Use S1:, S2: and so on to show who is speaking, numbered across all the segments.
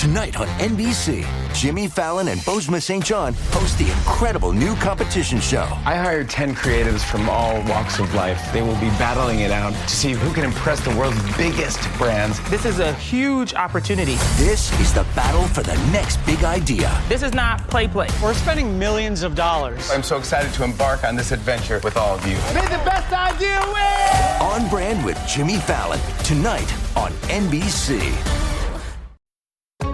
S1: Tonight on NBC, Jimmy Fallon and Bozeman St. John host the incredible new competition show.
S2: I hired 10 creatives from all walks of life. They will be battling it out to see who can impress the world's biggest brands.
S3: This is a huge opportunity.
S1: This is the battle for the next big idea.
S3: This is not play.
S4: We're spending millions of dollars.
S2: I'm so excited to embark on this adventure with all of you.
S4: May the best idea win!
S1: On Brand with Jimmy Fallon, tonight on NBC.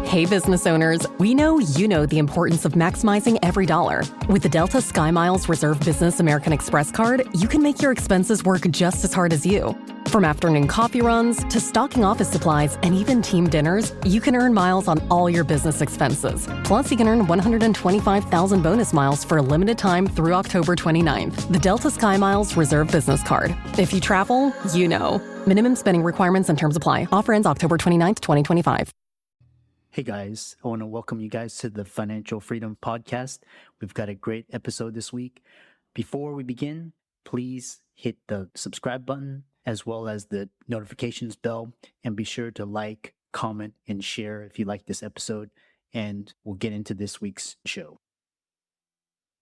S5: Hey, business owners, we know you know the importance of maximizing every dollar. With the Delta SkyMiles Reserve Business American Express card, you can make your expenses work just as hard as you. From afternoon coffee runs to stocking office supplies and even team dinners, you can earn miles on all your business expenses. Plus, you can earn 125,000 bonus miles for a limited time through October 29th. The Delta SkyMiles Reserve Business Card. If you travel, you know. Minimum spending requirements and terms apply. Offer ends October 29th, 2025.
S6: Hey guys, I want to welcome you guys to the Financial Freedom Podcast. We've got a great episode this week. Before we begin, please hit the subscribe button as well as the notifications bell, and be sure to like, comment, and share if you like this episode, and we'll get into this week's show.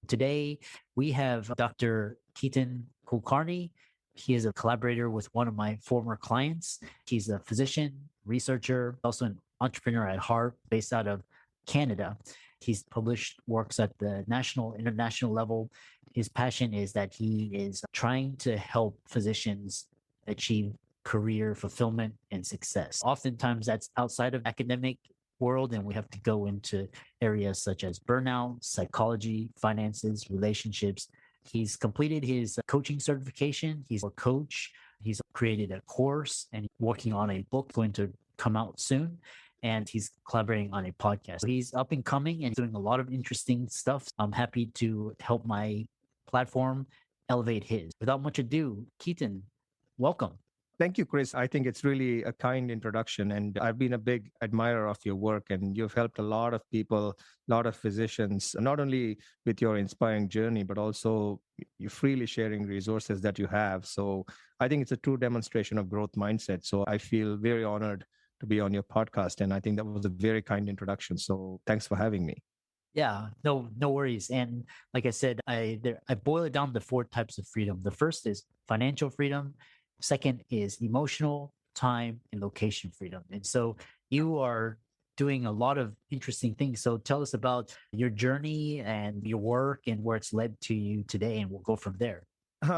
S6: Today, we have Dr. Ketan Karani. He is a collaborator with one of my former clients. He's a physician, researcher, also an entrepreneur at heart, based out of Canada. He's published works at the national, international level. His passion is that he is trying to help physicians achieve career fulfillment and success. Oftentimes that's outside of academic world, and we have to go into areas such as burnout, psychology, finances, relationships. He's completed his coaching certification. He's a coach. He's created a course and working on a book going to come out soon. And he's collaborating on a podcast. He's up and coming and doing a lot of interesting stuff. I'm happy to help my platform elevate his. Without much ado, Ketan, welcome.
S7: Thank you, Chris. I think it's really a kind introduction, and I've been a big admirer of your work, and you've helped a lot of people, a lot of physicians, not only with your inspiring journey, but also you freely sharing resources that you have. So I think it's a true demonstration of growth mindset. So I feel very honored to be on your podcast, and I think that was a very kind introduction. So thanks for having me.
S6: Yeah, no worries. And like I said, I boil it down to 4 types of freedom. The first is financial freedom. Second is emotional, time, and location freedom. And so you are doing a lot of interesting things. So tell us about your journey and your work and where it's led to you today, and we'll go from there.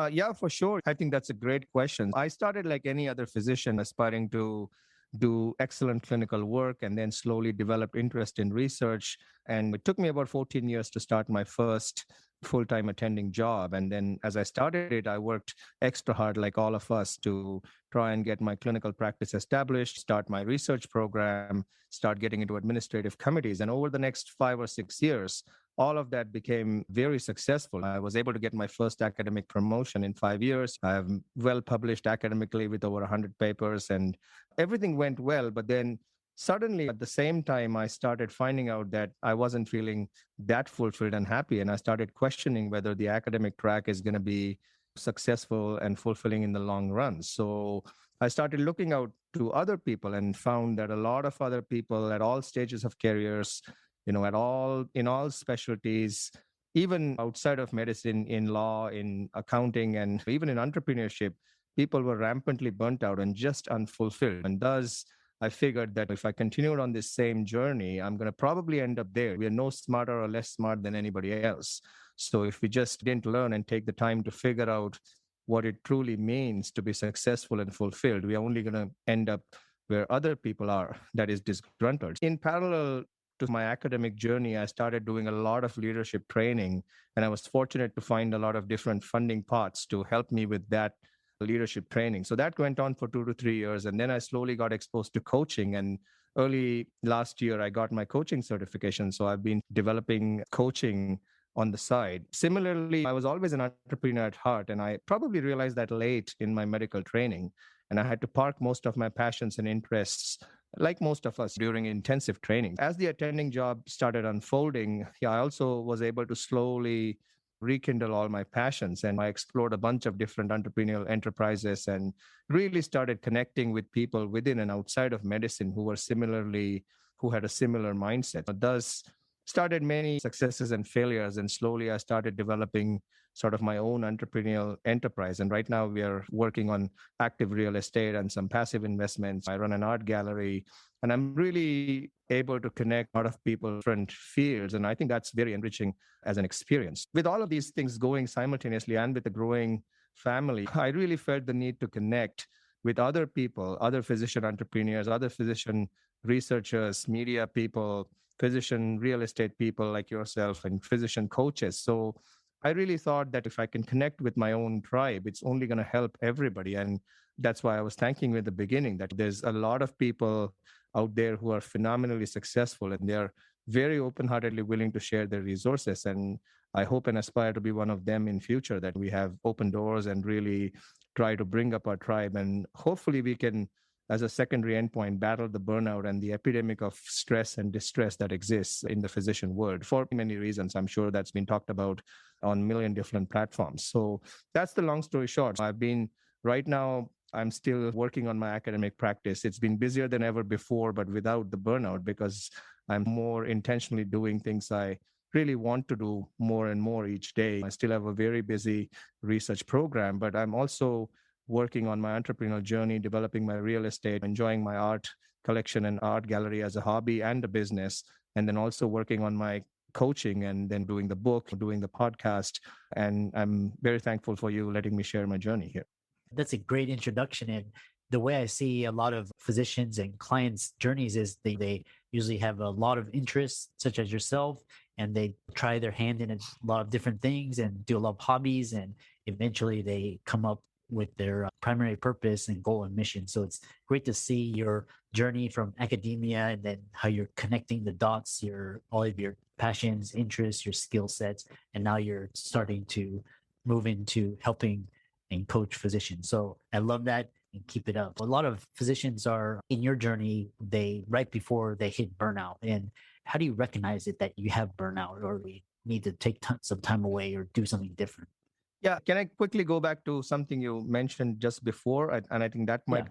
S7: Yeah, for sure. I think that's a great question. I started like any other physician, aspiring to do excellent clinical work, and then slowly developed interest in research. And it took me about 14 years to start my first full-time attending job. And then as I started it, I worked extra hard, like all of us, to try and get my clinical practice established, start my research program, start getting into administrative committees. And over the next 5 or 6 years, all of that became very successful. I was able to get my first academic promotion in 5 years. I have well published academically with over 100 papers, and everything went well. But then suddenly at the same time, I started finding out that I wasn't feeling that fulfilled and happy. And I started questioning whether the academic track is going to be successful and fulfilling in the long run. So I started looking out to other people and found that a lot of other people at all stages of careers, in all specialties, even outside of medicine, in law, in accounting, and even in entrepreneurship, people were rampantly burnt out and just unfulfilled. And thus, I figured that if I continued on this same journey, I'm going to probably end up there. We are no smarter or less smart than anybody else. So if we just didn't learn and take the time to figure out what it truly means to be successful and fulfilled, we are only going to end up where other people are, that is disgruntled. In parallel to my academic journey, I started doing a lot of leadership training, and I was fortunate to find a lot of different funding pots to help me with that leadership training. So that went on for 2 to 3 years. And then I slowly got exposed to coaching. And early last year, I got my coaching certification. So I've been developing coaching on the side. Similarly, I was always an entrepreneur at heart, and I probably realized that late in my medical training. And I had to park most of my passions and interests, like most of us, during intensive training. As the attending job started unfolding, I also was able to slowly rekindle all my passions. And I explored a bunch of different entrepreneurial enterprises and really started connecting with people within and outside of medicine who were similarly who had a similar mindset. Thus, started many successes and failures, and slowly I started developing sort of my own entrepreneurial enterprise. And right now we are working on active real estate and some passive investments. I run an art gallery, and I'm really able to connect a lot of people in different fields. And I think that's very enriching as an experience. With all of these things going simultaneously and with the growing family, I really felt the need to connect with other people, other physician entrepreneurs, other physician researchers, media people, physician real estate people like yourself, and physician coaches. So I really thought that if I can connect with my own tribe, it's only going to help everybody. And that's why I was thanking you at the beginning that there's a lot of people out there who are phenomenally successful, and they're very open-heartedly willing to share their resources. And I hope and aspire to be one of them in future, that we have open doors and really try to bring up our tribe. And hopefully we can, as a secondary endpoint, battle the burnout and the epidemic of stress and distress that exists in the physician world for many reasons. I'm sure that's been talked about on a million different platforms. So that's the long story short. Right now, I'm still working on my academic practice. It's been busier than ever before, but without the burnout, because I'm more intentionally doing things I really want to do more and more each day. I still have a very busy research program, but I'm also working on my entrepreneurial journey, developing my real estate, enjoying my art collection and art gallery as a hobby and a business, and then also working on my coaching, and then doing the book, doing the podcast. And I'm very thankful for you letting me share my journey here.
S6: That's a great introduction. And the way I see a lot of physicians and clients' journeys is they usually have a lot of interests, such as yourself, and they try their hand in a lot of different things and do a lot of hobbies. And eventually they come up with their primary purpose and goal and mission. So it's great to see your journey from academia, and then how you're connecting the dots, all of your passions, interests, your skill sets, and now you're starting to move into helping and coach physicians. So I love that, and keep it up. A lot of physicians are in your journey, right before they hit burnout. And how do you recognize it that you have burnout, or we need to take some time away or do something different?
S7: Yeah. Can I quickly go back to something you mentioned just before? And I think that might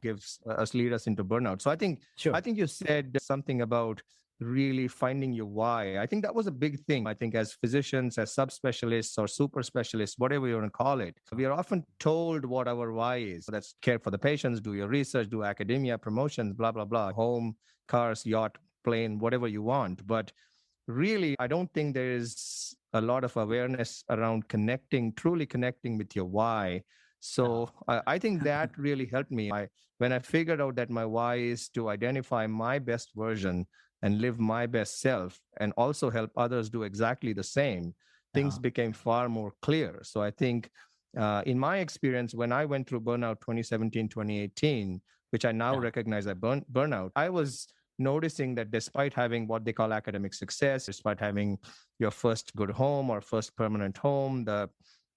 S7: lead us into burnout. So I think you said something about really finding your why. I think that was a big thing. I think as physicians, as subspecialists or super specialists, whatever you want to call it, we are often told what our why is. That's care for the patients, do your research, do academia, promotions, blah, blah, blah, home, cars, yacht, plane, whatever you want. But really, I don't think there is a lot of awareness around truly connecting with your why. So I think that really helped me. When I figured out that my why is to identify my best version and live my best self, and also help others do exactly the same, things became far more clear. So I think in my experience, when I went through burnout 2017, 2018, which I now recognize as burnout, I was noticing that despite having what they call academic success, despite having your first good home or first permanent home, the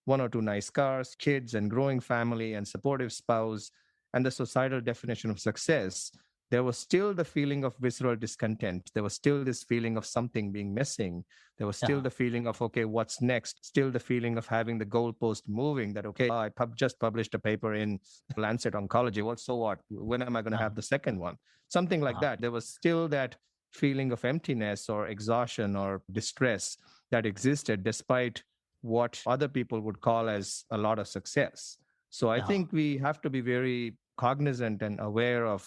S7: one or two nice cars, kids and growing family and supportive spouse, and the societal definition of success, there was still the feeling of visceral discontent. There was still this feeling of something being missing. There was still the feeling of, okay, what's next? Still the feeling of having the goalpost moving, that, okay, I just published a paper in Lancet Oncology. Well, so what? When am I going to have the second one? Something like that. There was still that feeling of emptiness or exhaustion or distress that existed despite what other people would call as a lot of success. So I think we have to be very cognizant and aware of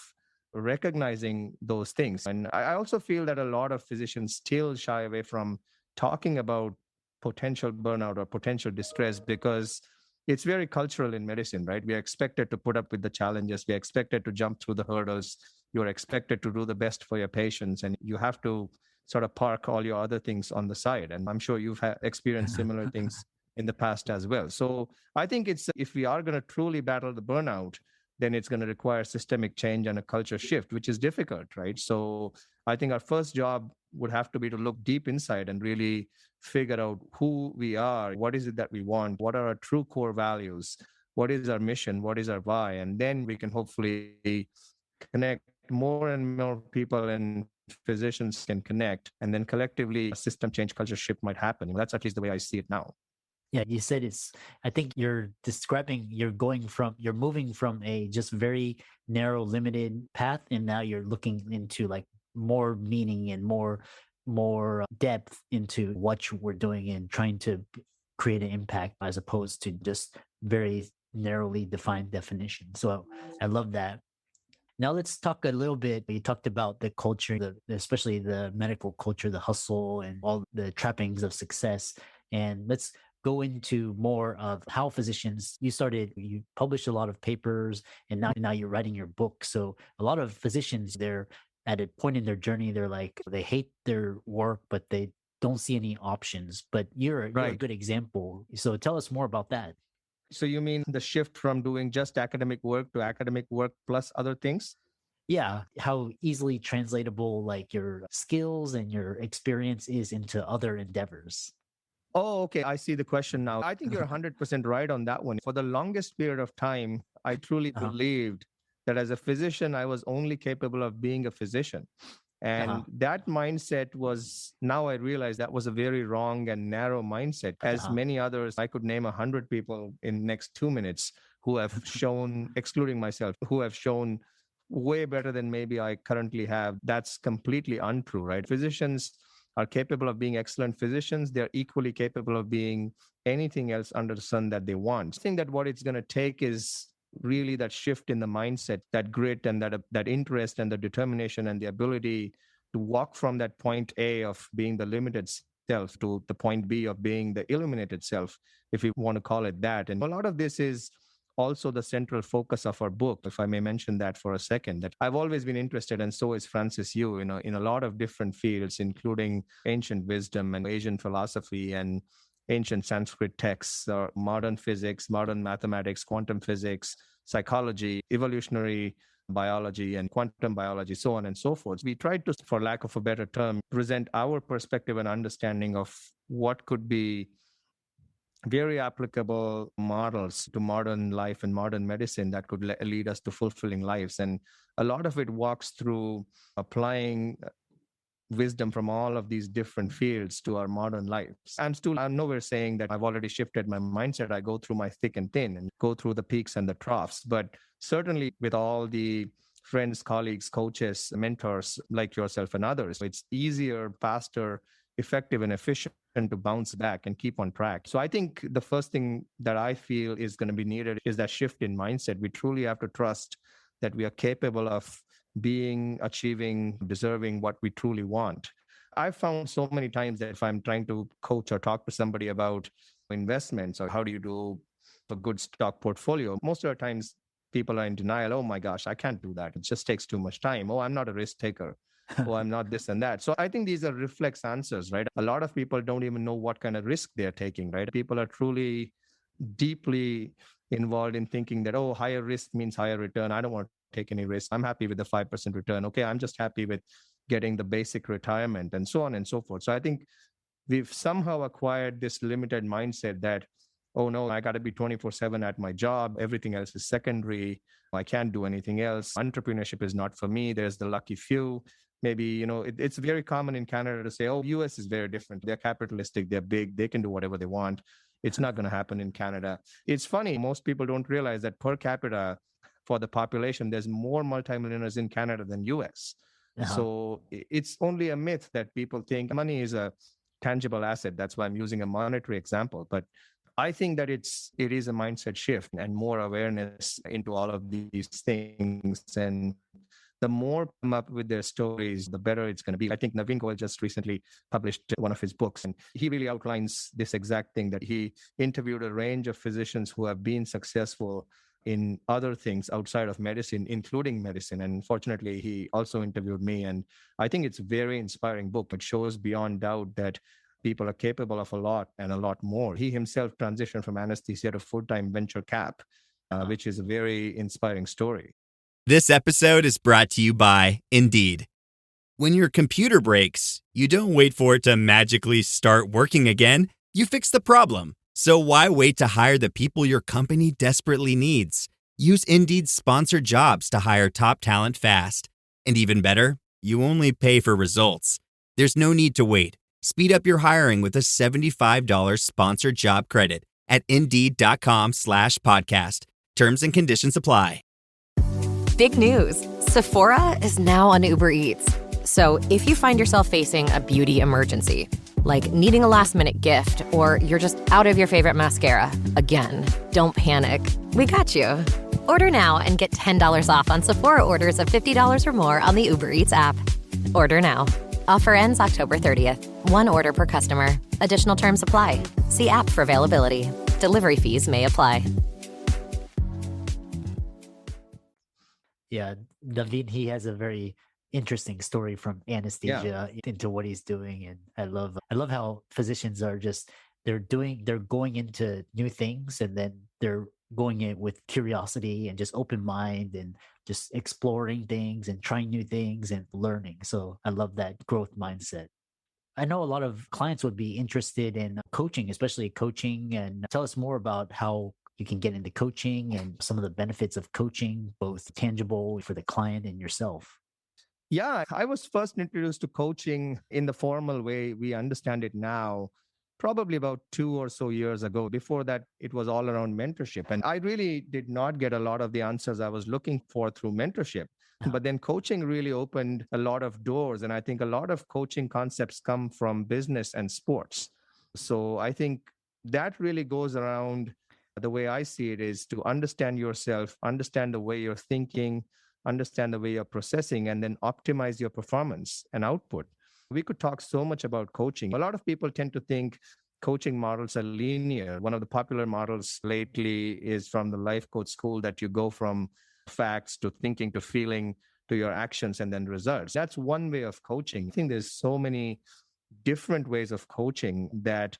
S7: recognizing those things. And I also feel that a lot of physicians still shy away from talking about potential burnout or potential distress, because it's very cultural in medicine, right? We are expected to put up with the challenges. We are expected to jump through the hurdles. You're expected to do the best for your patients, and you have to sort of park all your other things on the side. And I'm sure you've experienced similar things in the past as well. So I think if we are going to truly battle the burnout, then it's going to require systemic change and a culture shift, which is difficult, right? So I think our first job would have to be to look deep inside and really figure out who we are, what is it that we want, what are our true core values, what is our mission, what is our why, and then we can hopefully connect more and more people, and physicians can connect, and then collectively a system change, culture shift might happen. That's at least the way I see it now.
S6: Yeah, you said I think you're moving from a just very narrow, limited path, and now you're looking into like more meaning and more depth into what we're doing and trying to create an impact as opposed to just very narrowly defined definition. So I love that. Now let's talk a little bit. You talked about the culture, especially the medical culture, the hustle, and all the trappings of success. And let's go into more of how physicians. You published a lot of papers, and now you're writing your book. So a lot of physicians, they're at a point in their journey, they're like they hate their work, but they don't see any options. But you're a
S7: Right.
S6: good example. So tell us more about that.
S7: So you mean the shift from doing just academic work to academic work plus other things?
S6: Yeah, how easily translatable like your skills and your experience is into other endeavors.
S7: Oh, okay. I see the question now. I think you're 100% right on that one. For the longest period of time, I truly
S6: Uh-huh.
S7: believed that as a physician, I was only capable of being a physician. And
S6: Uh-huh.
S7: that mindset was, now I realize that was a very wrong and narrow mindset. As
S6: Uh-huh.
S7: many others, I could name 100 people in next 2 minutes who have shown, excluding myself, who have shown way better than maybe I currently have. That's completely untrue, right? Physicians are capable of being excellent physicians. They're equally capable of being anything else under the sun that they want. I think that what it's going to take is really that shift in the mindset, that grit and that interest and the determination and the ability to walk from that point A of being the limited self to the point B of being the illuminated self, if you want to call it that. And a lot of this is also the central focus of our book, if I may mention that for a second, that I've always been interested, and so is Francis Yu, in a lot of different fields, including ancient wisdom and Asian philosophy and ancient Sanskrit texts, or modern physics, modern mathematics, quantum physics, psychology, evolutionary biology, and quantum biology, so on and so forth. We tried to, for lack of a better term, present our perspective and understanding of what could be very applicable models to modern life and modern medicine that could lead us to fulfilling lives. And a lot of it walks through applying wisdom from all of these different fields to our modern lives. I'm nowhere saying that I've already shifted my mindset. I go through my thick and thin and go through the peaks and the troughs. But certainly with all the friends, colleagues, coaches, mentors like yourself and others, it's easier, faster, effective, and efficient to bounce back and keep on track. So I think the first thing that I feel is going to be needed is that shift in mindset. We truly have to trust that we are capable of being, achieving, deserving what we truly want. I've found so many times that if I'm trying to coach or talk to somebody about investments or how do you do a good stock portfolio, most of the times people are in denial. Oh my gosh, I can't do that. It just takes too much time. Oh, I'm not a risk taker. Oh, I'm not this and that. So I think these are reflex answers, right? A lot of people don't even know what kind of risk they're taking, right? People are truly deeply involved in thinking that, oh, higher risk means higher return. I don't want to take any risk. I'm happy with the 5% return. Okay, I'm just happy with getting the basic retirement and so on and so forth. So I think we've somehow acquired this limited mindset that, oh no, I got to be 24/7 at my job. Everything else is secondary. I can't do anything else. Entrepreneurship is not for me. There's the lucky few. Maybe, it's very common in Canada to say, oh, US is very different. They're capitalistic. They're big. They can do whatever they want. It's not going to happen in Canada. It's funny. Most people don't realize that per capita for the population, there's more multimillionaires in Canada than US.
S6: Uh-huh.
S7: So it's only a myth that people think money is a tangible asset. That's why I'm using a monetary example. But I think that it is a mindset shift and more awareness into all of these things. And the more come up with their stories, the better it's going to be. I think Naveen Goel just recently published one of his books, and he really outlines this exact thing, that he interviewed a range of physicians who have been successful in other things outside of medicine, including medicine. And fortunately, he also interviewed me. And I think it's a very inspiring book. It shows beyond doubt that people are capable of a lot and a lot more. He himself transitioned from anesthesia to full-time venture cap, which is a very inspiring story.
S8: This episode is brought to you by Indeed. When your computer breaks, you don't wait for it to magically start working again. You fix the problem. So why wait to hire the people your company desperately needs? Use Indeed's sponsored jobs to hire top talent fast. And even better, you only pay for results. There's no need to wait. Speed up your hiring with a $75 sponsored job credit at Indeed.com/podcast. Terms and conditions apply.
S5: Big news. Sephora is now on Uber Eats.
S9: So if you find yourself facing a beauty emergency, like needing a last-minute gift, or you're just out of your favorite mascara, again, don't panic. We got you. Order now and get $10 off on Sephora orders of $50 or more on the Uber Eats app. Order now. Offer ends October 30th. One order per customer. Additional terms apply. See app for availability. Delivery fees may apply.
S6: Yeah, Naveen, he has a very interesting story from anesthesia into what he's doing, and I love how physicians are just they're going into new things, and then they're going in with curiosity and just open mind and just exploring things and trying new things and learning. So I love that growth mindset. I know a lot of clients would be interested in coaching, especially coaching, and tell us more about how you can get into coaching and some of the benefits of coaching, both tangible for the client and yourself.
S7: Yeah, I was first introduced to coaching in the formal way we understand it now, probably about 2 or so years ago. Before that, it was all around mentorship. And I really did not get a lot of the answers I was looking for through mentorship. But then coaching really opened a lot of doors. And I think a lot of coaching concepts come from business and sports. So I think that really goes around the way I see it is to understand yourself, understand the way you're thinking, understand the way you're processing, and then optimize your performance and output. We could talk so much about coaching. A lot of people tend to think coaching models are linear. One of the popular models lately is from the life coach school that you go from facts to thinking to feeling to your actions and then results. That's one way of coaching. I think there's so many different ways of coaching that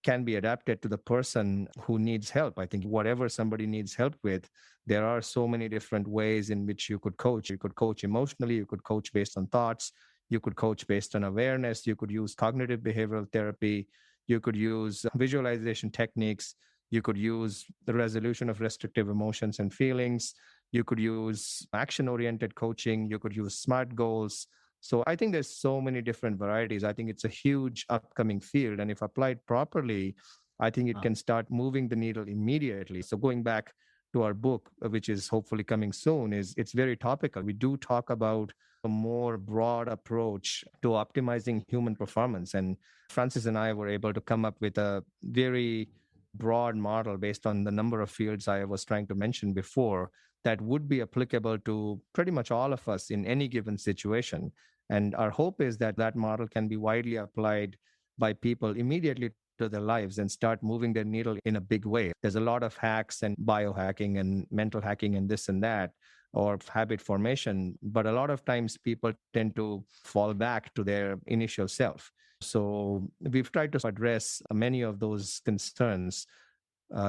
S7: can be adapted to the person who needs help. I think whatever somebody needs help with, there are so many different ways in which you could coach. You could coach emotionally, you could coach based on thoughts, you could coach based on awareness, you could use cognitive behavioral therapy, you could use visualization techniques, you could use the resolution of restrictive emotions and feelings, you could use action-oriented coaching, you could use SMART goals. So I think there's so many different varieties. I think it's a huge upcoming field. And if applied properly, I think it can start moving the needle immediately. So going back to our book, which is hopefully coming soon, it's very topical. We do talk about a more broad approach to optimizing human performance. And Francis and I were able to come up with a very broad model based on the number of fields I was trying to mention before that would be applicable to pretty much all of us in any given situation. And our hope is that that model can be widely applied by people immediately to their lives and start moving their needle in a big way. There's a lot of hacks and biohacking and mental hacking and this and that, or habit formation. But a lot of times people tend to fall back to their initial self. So we've tried to address many of those concerns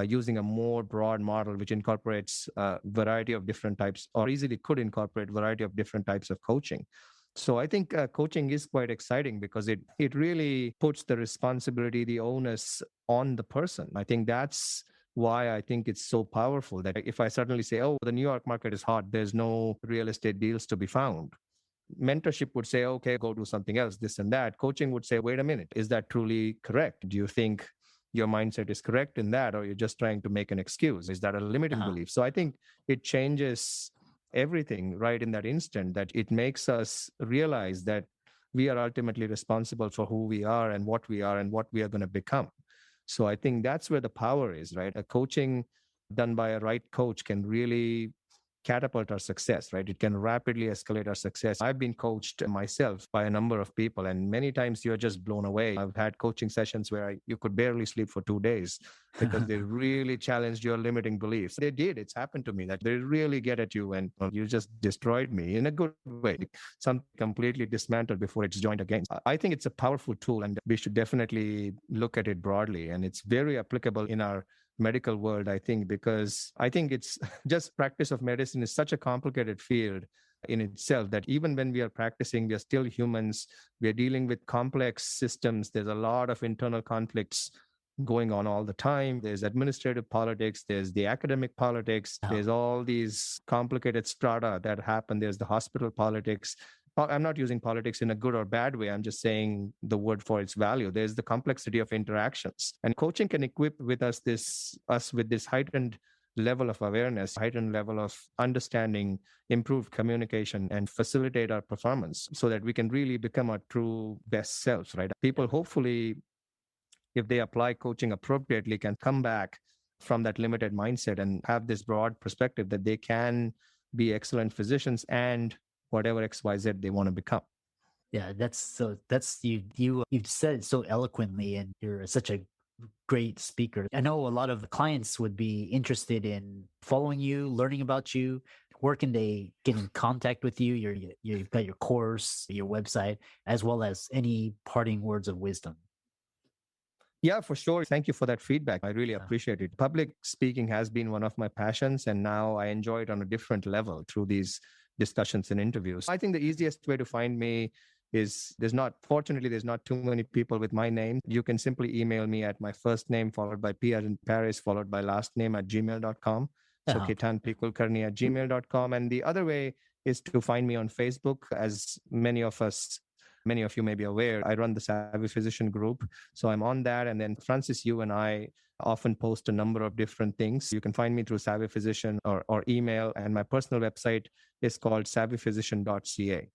S7: using a more broad model, which incorporates a variety of different types, or easily could incorporate a variety of different types of coaching. So I think coaching is quite exciting because it really puts the responsibility, the onus on the person. I think that's why I think it's so powerful that if I suddenly say, oh, the New York market is hot, there's no real estate deals to be found. Mentorship would say, okay, go do something else, this and that. Coaching would say, wait a minute, is that truly correct? Do you think your mindset is correct in that, or you're just trying to make an excuse? Is that a limiting belief? So I think it changes everything right in that instant, that it makes us realize that we are ultimately responsible for who we are and what we are going to become. So I think that's where the power is, right? A coaching done by a right coach can really catapult our success, right? It can rapidly escalate our success. I've been coached myself by a number of people, and many times you're just blown away. I've had coaching sessions where you could barely sleep for 2 days because they really challenged your limiting beliefs. They did. It's happened to me that they really get at you and you just destroyed me in a good way. Some completely dismantled before it's joined again. I think it's a powerful tool and we should definitely look at it broadly. And it's very applicable in our medical world, I think, because I think it's just practice of medicine is such a complicated field in itself that even when we are practicing, we are still humans. We are dealing with complex systems. There's a lot of internal conflicts going on all the time. There's administrative politics. There's the academic politics. There's all these complicated strata that happen. There's the hospital politics. I'm not using politics in a good or bad way. I'm just saying the word for its value. There's the complexity of interactions. And coaching can equip with us with this heightened level of awareness, heightened level of understanding, improved communication, and facilitate our performance so that we can really become our true best selves, right? People hopefully, if they apply coaching appropriately, can come back from that limited mindset and have this broad perspective that they can be excellent physicians and whatever XYZ they want to become.
S6: Yeah, that's you've said it so eloquently, and you're such a great speaker. I know a lot of clients would be interested in following you, learning about you. Where can they get in contact with you? You've got your course, your website, as well as any parting words of wisdom.
S7: Yeah, for sure. Thank you for that feedback. I really appreciate it. Public speaking has been one of my passions, and now I enjoy it on a different level through these discussions and interviews. I think the easiest way to find me is there's not too many people with my name. You can simply email me at my first name followed by P as in Paris followed by last name at gmail.com. So Ketan Karani at gmail.com. And the other way is to find me on Facebook. As many of you may be aware, I run the Savvy Physician group. So I'm on that. And then Francis, you and I often post a number of different things. You can find me through Savvy Physician or email. And my personal website is called savvyphysician.ca.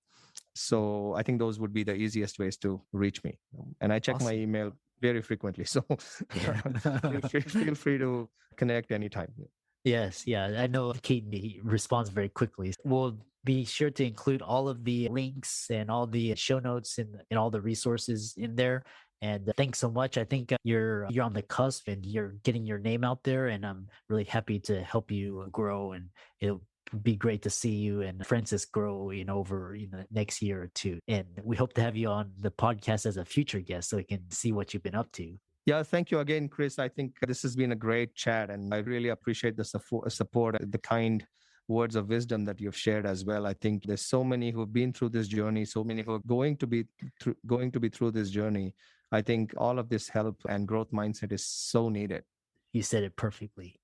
S7: So I think those would be the easiest ways to reach me. And I check my email very frequently. So feel free to connect anytime.
S6: Yes, yeah. I know Ketan, he responds very quickly. We'll be sure to include all of the links and all the show notes and all the resources in there. And thanks so much. I think you're on the cusp and you're getting your name out there. And I'm really happy to help you grow. And it'll be great to see you and Francis grow over next year or two. And we hope to have you on the podcast as a future guest so we can see what you've been up to.
S7: Yeah, thank you again, Chris. I think this has been a great chat, and I really appreciate the support, the kind words of wisdom that you've shared as well. I think there's so many who've been through this journey, so many who are going to be through this journey. I think all of this help and growth mindset is so needed.
S6: You said it perfectly.